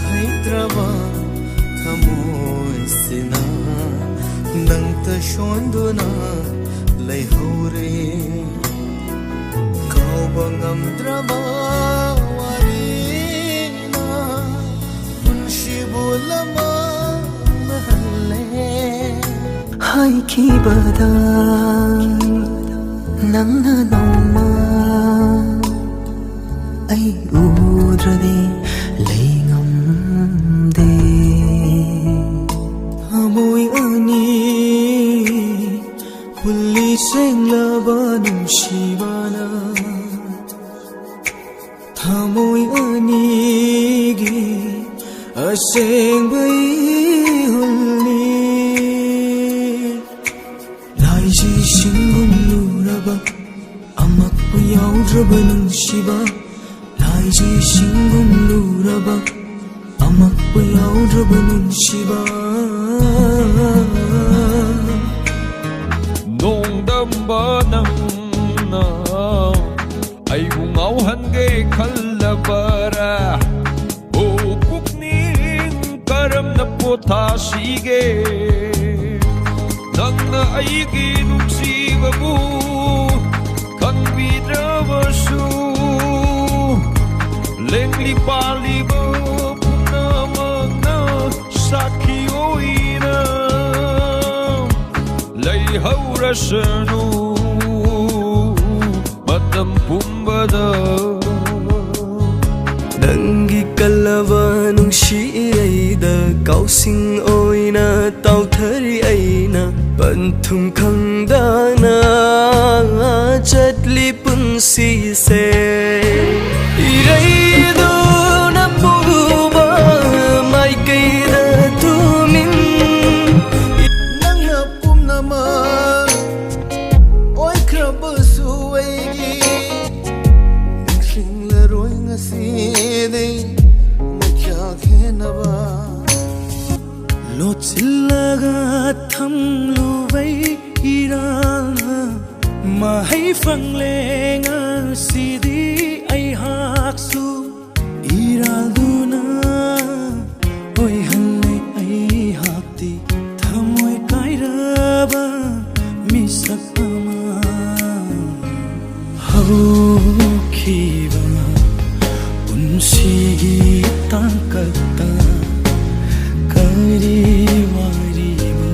haitraba thamoy sina nang ta shonduna leihore kau bangam drama warina munshibulama mahalle hai ki badan nang na noma ai udradi leingam de amoi ani pulli senglaba nushibana thamoi ani gi asengbai hulni laiji singum luraba amak pu yaudraba nushiba laiji singum luraba amak pu yaudraba nushiba nong damba nang na ay bungaw hange kalabara o pukning karam na potasige nang na ay ginuksibabu kan bidrabasu lengli palibo punamang na sakioina haurasanu matam pumbada dangi kalava nungshi aida kausing oina tauthari aina panthum khangdana chatli punsi se iraido na puba mai kaida tumin nangna pumnama oi krabasu aigi ningling roi ngasi dei makya khenaba lochillaga thamluwai irana mahai fanglenga sidi ai haksu iralduna oi hanle ai hakti thamoi kairaba misakama haukhiba unsigi tankata kari waribu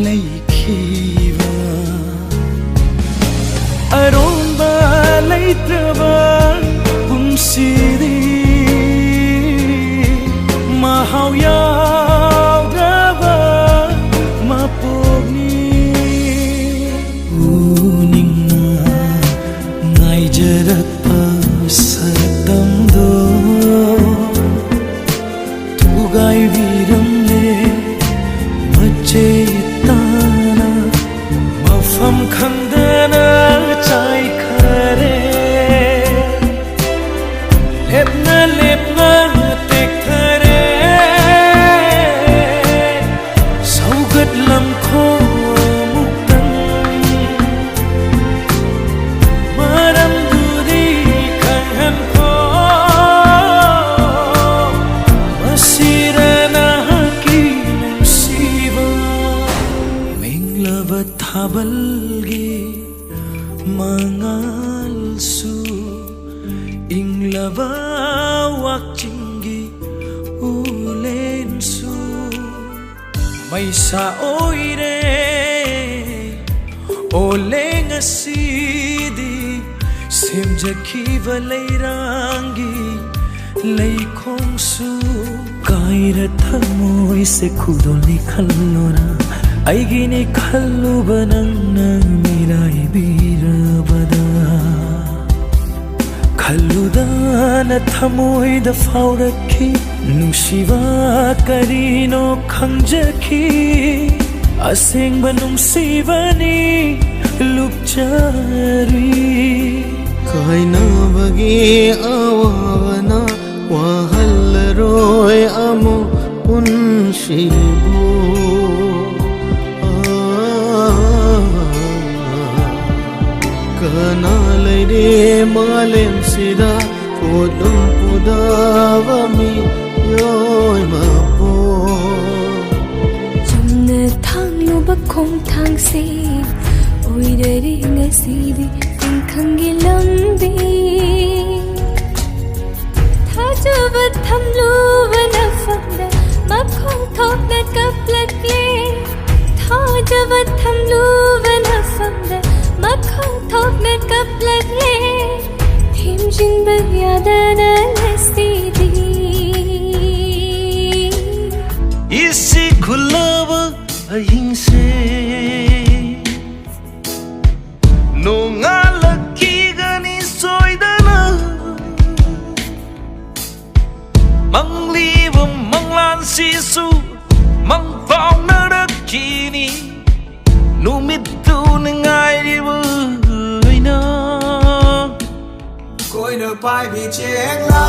laikhiba aromba laitraba umsidi mahau yaudaba mapogni uningna ngaijarakpa satamdo tugai viramle mache tana mafam khandana chai khare lepna lepna tek thare saugat lamkho muktan maram duri khan kho masirana ki musiba menglava thabalgi mangal su inglava wakchingi ulen su maisa oire oleng asidi semjakhiva leirangi leikhong su kaira thamoi se khudoli khallora aigini khalluba nangna mirai birabada khalludana thamoida faurakhi nungsiba karino khangjakhi asengba nungsibani lupchari kainabagi awana wahallaroi amo unshibu kana leire malem sida kodum pudavami ꯅꯪꯁꯦ ꯑꯣꯏꯔꯔꯦ ꯉꯁꯤꯗꯤ ꯇꯤꯡꯈꯪꯒꯤ ꯂꯝꯕꯤ ꯊꯥꯖꯕ ꯊꯝꯂꯨꯕ ꯅꯐꯝꯗ ꯃꯈꯣꯡ ꯊꯣꯛꯅ ꯀꯞꯂꯛꯂꯦ ꯊꯥꯖꯕ ꯊꯝꯂꯨꯕ ꯅꯐꯝꯗ ꯃꯈꯣꯡ ꯊꯣꯛꯅ ꯀꯞꯂꯛꯂꯦ ꯊꯦꯝꯖꯤꯟꯕ ꯌꯥꯗꯅ ꯉꯁꯤꯗꯤ इसी खुलब अहिंसे नोंगालखिगनी सोइदना मंगलीब मंगलानसिसु मंगफाउनरखिनी नुमित्तु नंगाइरिबुइना कोइनो पाइबि चेंगला